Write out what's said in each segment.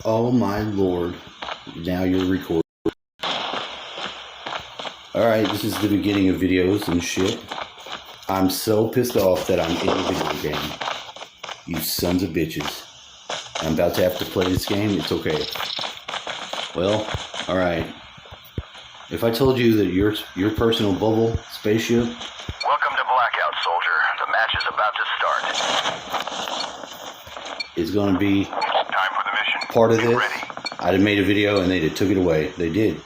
Oh my lord. Now you're recording. Alright, this is the beginning of videos and shit. I'm so pissed off that I'm in a video game. You sons of bitches. I'm about to have to play this game. It's okay. Well, alright. If I told you that your personal bubble spaceship... Welcome to Blackout, soldier. The match is about to start. ...is going to be time for the mission. Part of this. Ready. I'd have made a video and they took it away. They did.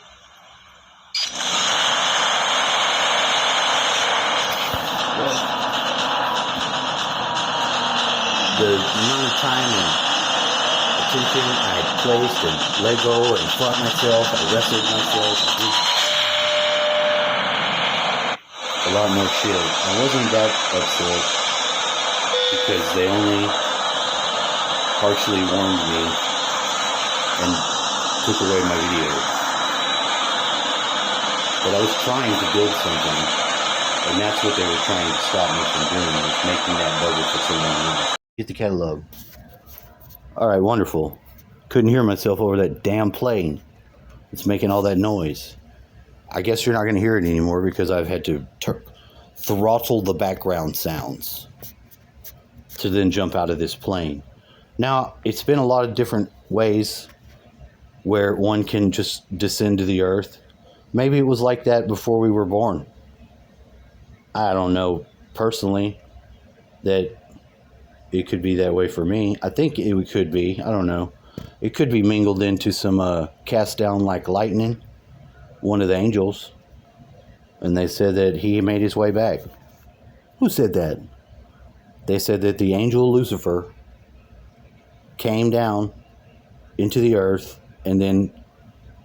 The amount of time and attention I placed and let go and fought myself, I wrestled myself, I did a lot more shit. I wasn't that upset because they only harshly warned me and took away my videos. But I was trying to build something, and that's what they were trying to stop me from doing, was making that bubble for someone else. Get the catalog. Alright, wonderful. Couldn't hear myself over that damn plane. It's making all that noise. I guess you're not going to hear it anymore because I've had to throttle the background sounds to then jump out of this plane. Now, it's been a lot of different ways where one can just descend to the earth. Maybe it was like that before we were born. I don't know personally that it could be that way for me. I think it could be. I don't know. It could be mingled into some cast down like lightning, one of the angels. And they said that he made his way back. Who said that? They said that the angel Lucifer came down into the earth and then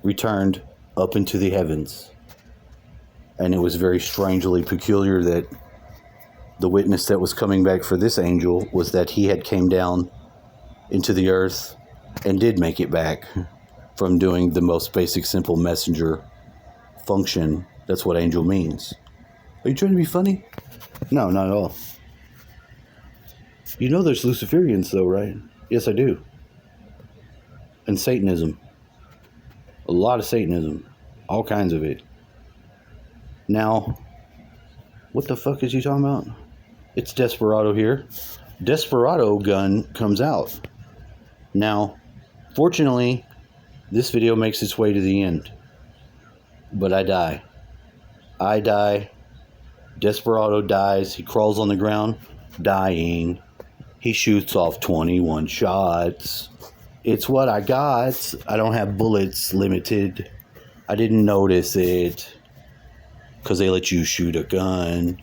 returned up into the heavens. And it was very strangely peculiar that the witness that was coming back for this angel was that he had came down into the earth and did make it back from doing the most basic simple messenger function. That's what angel means. Are you trying to be funny? No, not at all. You know there's Luciferians though, right? Yes, I do. And Satanism. A lot of Satanism. All kinds of it. Now, what the fuck is you talking about? It's Desperado here. Desperado gun comes out. Now, fortunately, this video makes its way to the end. But I die. I die. Desperado dies. He crawls on the ground, dying. He shoots off 21 shots. It's what I got. I don't have bullets limited. I didn't notice it. Because they let you shoot a gun.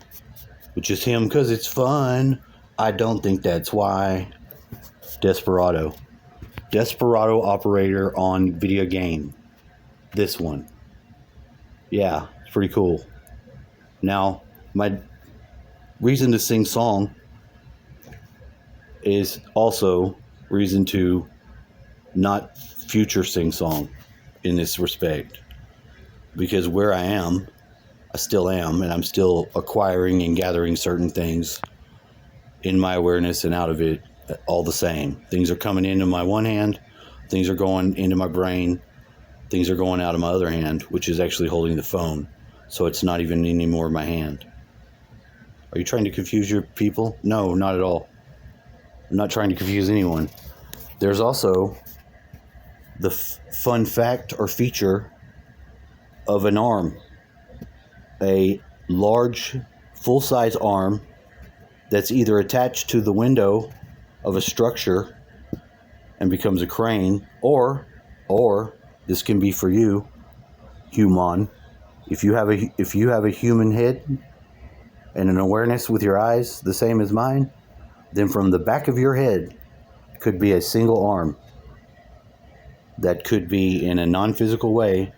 Which is him because it's fun. I don't think that's why. Desperado. Desperado operator on video game. This one. Yeah, it's pretty cool. Now, my reason to sing song is also reason to not future sing song in this respect. Because where I am, I still am, and I'm still acquiring and gathering certain things in my awareness and out of it all the same. Things are coming into my one hand, things are going into my brain, things are going out of my other hand, which is actually holding the phone, so it's not even anymore in my hand. Are you trying to confuse your people? No, not at all. I'm not trying to confuse anyone. There's also the fun fact or feature of an arm. A large, full-size arm that's either attached to the window of a structure and becomes a crane, or this can be for you, human. If you have a human head and an awareness with your eyes the same as mine, then from the back of your head could be a single arm that could be in a non-physical way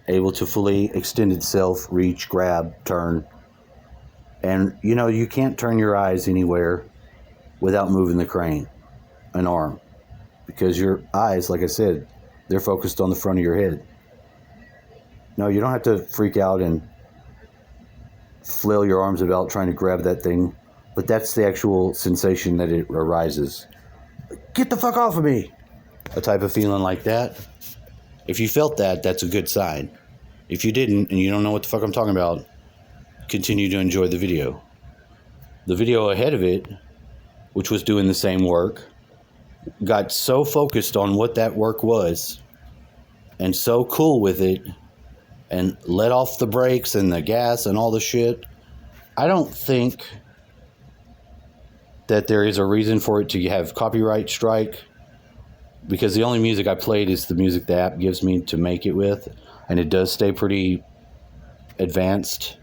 able to fully extend itself, reach, grab, turn. And, you know, you can't turn your eyes anywhere without moving the crane, an arm. Because your eyes, like I said, they're focused on the front of your head. No, you don't have to freak out and flail your arms about trying to grab that thing. But that's the actual sensation that it arises. Get the fuck off of me! a type of feeling like that? If you felt that, that's a good sign. If you didn't, and you don't know what the fuck I'm talking about, continue to enjoy the video. The video ahead of it, which was doing the same work, got so focused on what that work was and so cool with it and let off the brakes and the gas and all the shit. I don't think that there is a reason for it to have copyright strike, because the only music I played is the music the app gives me to make it with, and it does stay pretty advanced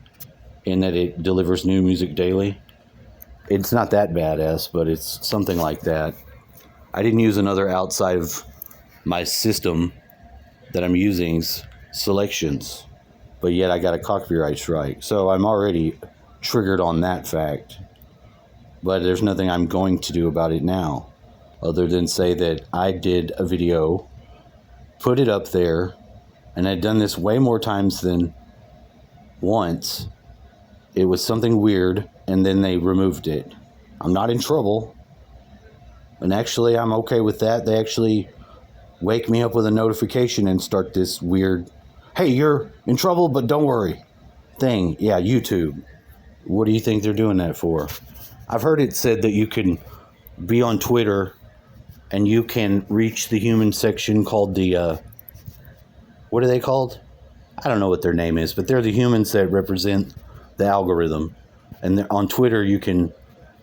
in that it delivers new music daily. It's not that badass, but it's something like that. I didn't use another outside of my system that I'm using's selections, but yet I got a copyright strike. So I'm already triggered on that fact, but there's nothing I'm going to do about it now other than say that I did a video, put it up there, and I'd done this way more times than once. It was something weird, and then they removed it. I'm not in trouble, and actually I'm okay with that. They actually wake me up with a notification and start this weird, hey, you're in trouble, but don't worry thing. Yeah, YouTube. What do you think they're doing that for? I've heard it said that you can be on Twitter and you can reach the human section called the, what are they called? I don't know what their name is, but they're the humans that represent the algorithm. And on Twitter, you can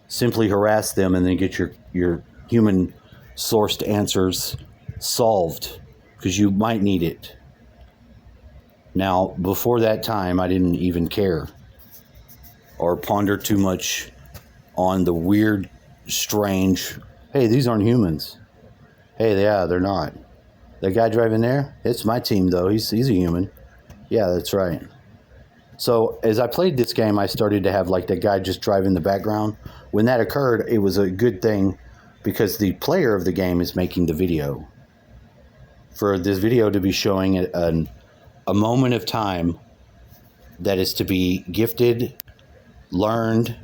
simply harass them and then get your human sourced answers solved, because you might need it. Now, before that time, I didn't even care or ponder too much on the weird, strange, hey, these aren't humans. Hey, yeah, they're not. That guy driving there, it's my team, though. He's a human. Yeah, that's right. So as I played this game, I started to have like that guy just drive in the background. When that occurred, it was a good thing because the player of the game is making the video. For this video to be showing a moment of time that is to be gifted, learned,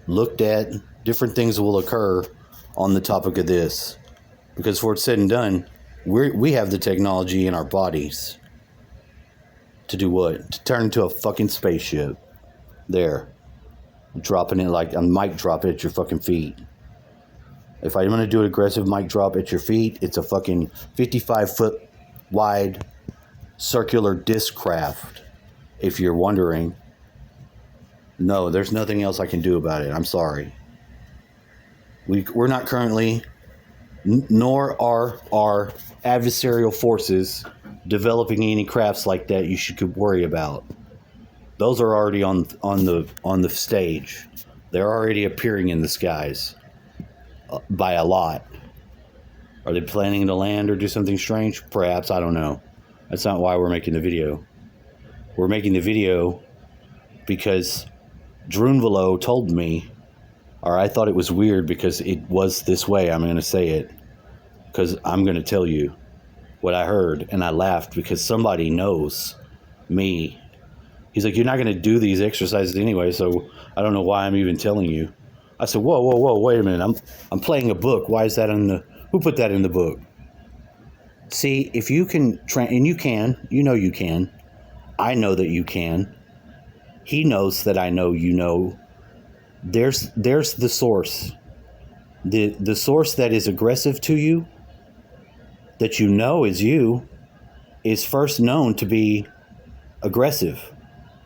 looked at, different things will occur on the topic of this. Because for it's said and done, we have the technology in our bodies to do what? To turn into a fucking spaceship. There. Dropping it like a mic drop at your fucking feet. If I'm going to do an aggressive mic drop at your feet, it's a fucking 55-foot wide circular disc craft. If you're wondering. No, there's nothing else I can do about it. I'm sorry. We're not currently, nor are our adversarial forces developing any crafts like that you should worry about. Those are already on the stage. They're already appearing in the skies by a lot. Are they planning to land or do something strange? Perhaps, I don't know. That's not why we're making the video. We're making the video because Drunvalo told me, or I thought it was weird because it was this way. I'm going to say it because I'm going to tell you what I heard, and I laughed because somebody knows me. He's like, you're not going to do these exercises anyway, so I don't know why I'm even telling you. I said, whoa, wait a minute. I'm playing a book. Why is that in the... Who put that in the book? See, if you can... and you can. You know you can. I know that you can. He knows that I know you know. There's the source. The source that is aggressive to you, that you know is you, is first known to be aggressive.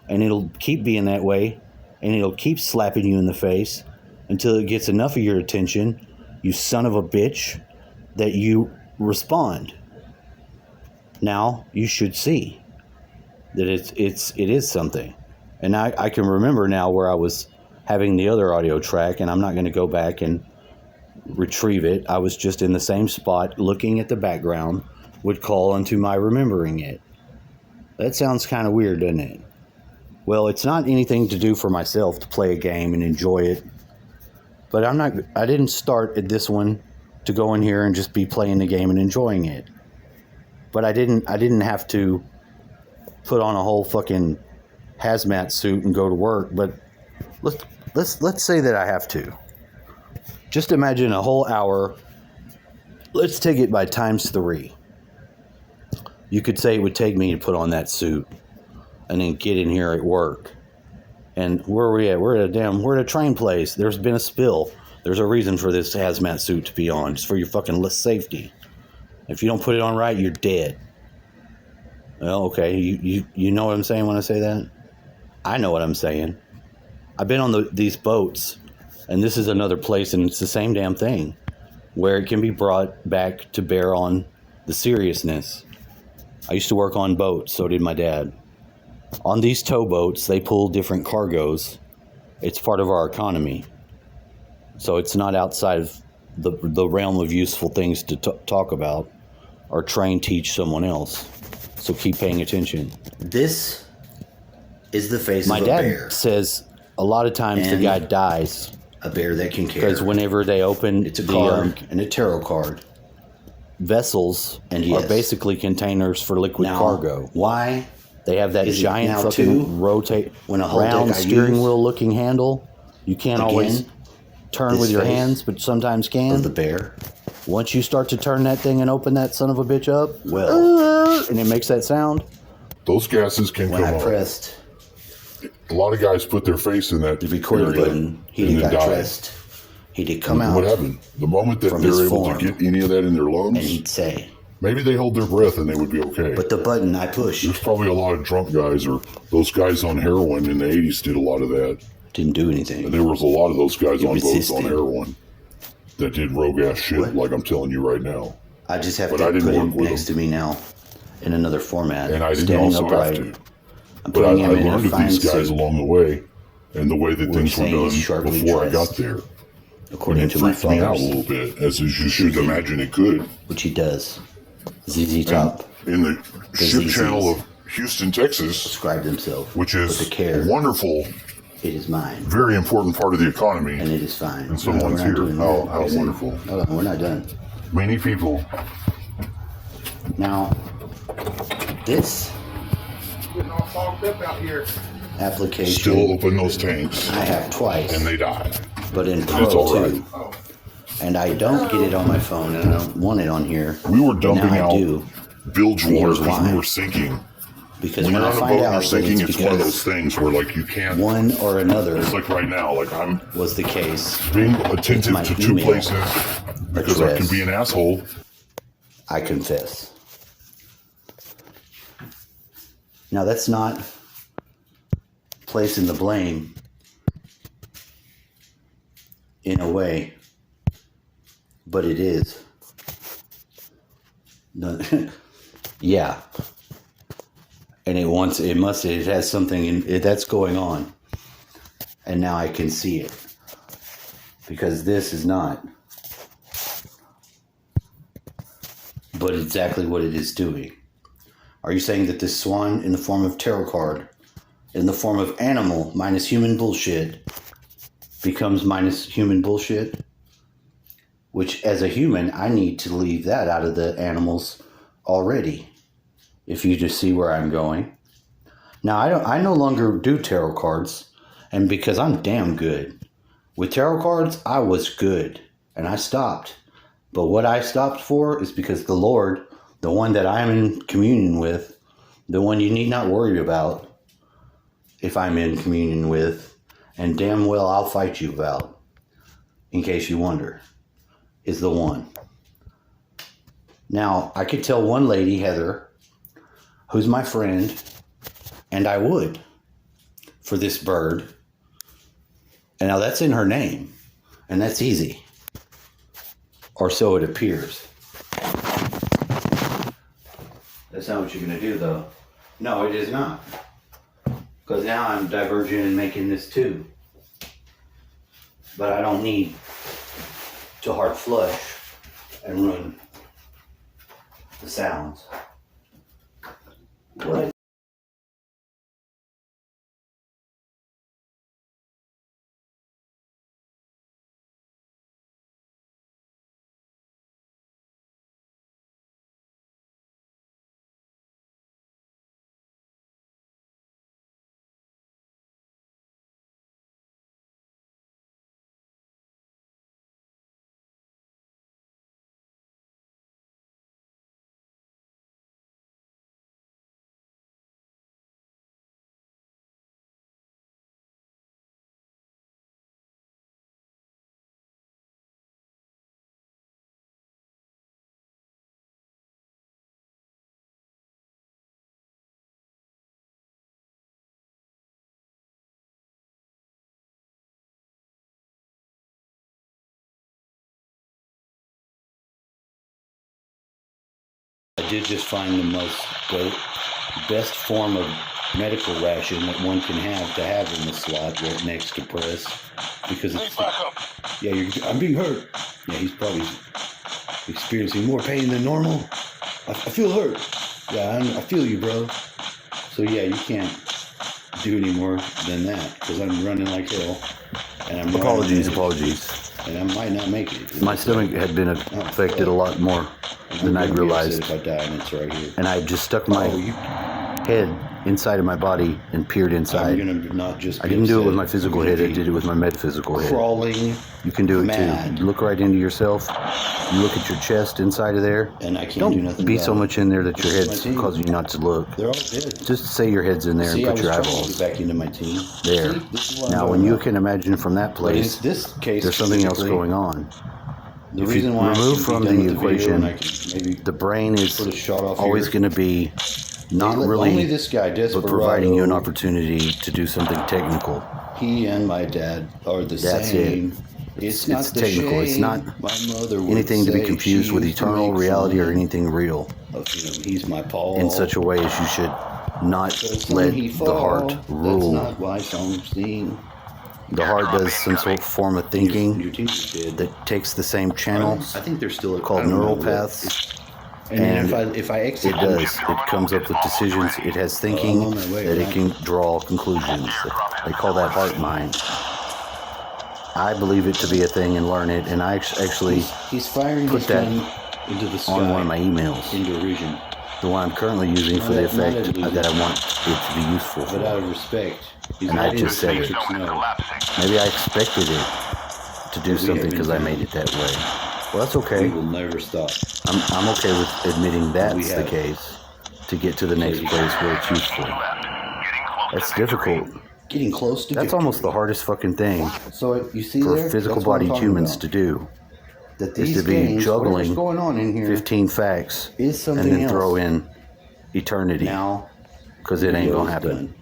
And it'll keep being that way, and it'll keep slapping you in the face until it gets enough of your attention, you son of a bitch, that you respond. Now, you should see that it is something. And I can remember now where I was having the other audio track, and I'm not going to go back and retrieve it. I was just in the same spot looking at the background, would call unto my remembering it. That sounds kind of weird, doesn't it? Well, it's not anything to do for myself to play a game and enjoy it. But I didn't start at this one to go in here and just be playing the game and enjoying it. But I didn't have to put on a whole fucking hazmat suit and go to work. But let's say that I have to. Just imagine a whole hour let's take it by times 3. You could say it would take me to put on that suit and then get in here at work. And where are we at? We're at a train place. There's been a spill. There's a reason for this hazmat suit to be on. It's for your fucking safety. If you don't put it on right, you're dead. Well, okay. You know what I'm saying when I say that? I know what I'm saying. I've been on these boats, and this is another place, and it's the same damn thing, where it can be brought back to bear on the seriousness. I used to work on boats, so did my dad. On these towboats, they pull different cargoes. It's part of our economy. So it's not outside of the realm of useful things to talk about or train, teach someone else. So keep paying attention. This is the face My of a dad bear. says a lot of times the And guy dies a bear that can carry. because whenever they open It's a the card and a tarot card. vessels And are yes. basically containers for liquid Now, cargo. why? They have that Is it giant now fucking two? rotate When a whole round deck I steering use, wheel looking handle. You can't always again, turn this with your face hands, but sometimes of can. the bear? Once you start to turn that thing and open that son of a bitch up, Well, and it makes that sound. Those gases can when come I up. pressed A lot of guys put their face in that the record area button, he and did then got die. pressed. He did come What out, happened? The moment that from they're his able form, to get any of that in their and lungs, he'd say, maybe they hold their breath and they would be okay. but the button I pushed There's probably a lot of drunk guys, or those guys on heroin in the 80s did a lot of that. didn't do anything. And there was a lot of those guys It on boats resisted. on heroin that did rogue ass shit, What? like I'm telling you right now. I just have But I to didn't put work him with next him. to me now in another format. And I didn't standing also upright. have to. I'm But I putting him in a learned of fine these guys suit, along the way and the way that We're things were saying done he's sharply before I got dressed, there. according And it to my freaked me out a father's, little bit, as you should imagine it could. which he does. ZZ And Top in the ship ZZs. channel of Houston, Texas, described himself which with is the care. a wonderful, It is mine, very important part of the economy. and it is fine. And someone's we're not here. doing How that. Listen, wonderful. hold on, we're not done. Many people. Now, this Getting all fogged up out here. application Still open those tanks I have twice, and they die. but in It's Pro all right. too. And I don't get it on my phone, and I don't want it on here. We were But dumping now I out do, bilge water here's because why. we were sinking. because When when you're I on a find boat and out you're that sinking, it's it's one of those because things where like you can't. one or another It's like right now, like I'm was the case, being attentive my to two email places because I can address. be an asshole. I confess. Now that's not placing the blame in a way, but it is. No, yeah. And it has something that's going on. And now I can see it. Because this is not. But exactly what it is doing. Are you saying that this swan in the form of tarot card, in the form of animal minus human bullshit, becomes minus human bullshit? Which, as a human, I need to leave that out of the animals already. If you just see where I'm going. Now, I no longer do tarot cards, and because I'm damn good. With tarot cards, I was good, and I stopped. But what I stopped for is because the Lord, the one that I'm in communion with, the one you need not worry about if I'm in communion with, and damn well I'll fight you about, in case you wonder, is the one. Now, I could tell one lady, Heather, who's my friend, and I would, for this bird. And now that's in her name, and that's easy. Or so it appears. That's not what you're going to do, though. No, it is not. Because now I'm diverging and making this too. But I don't need to hard flush and ruin the sounds. What? I did just find the best form of medical ration that one can have to have in the slot right next to press, because it's I'm being hurt. Yeah, he's probably experiencing more pain than normal. I feel hurt. Yeah, I feel you, bro. So yeah, you can't do any more than that because I'm running like hell. And I'm Apologies. and I might not make it. My stomach had been affected a lot more than I realized. If I die, and it's right here. And I just stuck my head inside of my body and peered I'm inside. gonna not just. I didn't do it with my physical head, I did it with my metaphysical head. Crawling, You can do it mad. too. You look right into yourself. You look at your chest inside of there. and I can't Don't do nothing. be about so it. much in there that your This is head's my team. causing you not to look. They're all dead. Just say your head's in there See, and I put was your trying to eyeballs get back into my team. there. See, this is what I'm Now, talking when you about. can imagine from that But in place, this case, there's something else specifically, going on. The If you reason why I remove can be from done the with video equation, and I can maybe the brain is put a shot off always here. going to be not only really, this guy, but providing you an Desperado, opportunity to do something technical. he and my dad are the That's same. it. It's not It's the technical. shame. It's not My mother would anything to be say confused she with used to eternal make reality or fun anything real of him. He's my Paul. in such a way as you should not So let he the heart fall. rule. That's not why some sing. The heart does some sort of form of Your thinking teacher's dead. that takes the same channels I think they're still called I don't know neural what- paths. And, And if I exit, It does. It comes up with decisions. It has thinking I'm on my way, that it right? can draw conclusions. They call that heart mind. I believe it to be a thing and learn it, and I actually he's firing put his that gun into the sky. on one of my emails. in derision. The one I'm currently using for the Not effect illusion. that I want it to be useful But out for. of respect, he's And I not just said in it. the snow. Maybe I expected it to do We something have because I been made it that way. Well, that's We okay. will never stop. I'm okay with admitting that's the have. case to get to the next place where it's useful. That's difficult. Getting close to That's victory. almost the hardest fucking thing So you see for there? physical That's what I'm bodied talking humans about. to do. That is these to be games, juggling whatever's going on in here 15 facts is something and then else. throw in eternity Now because it ain't video gonna is happen. done.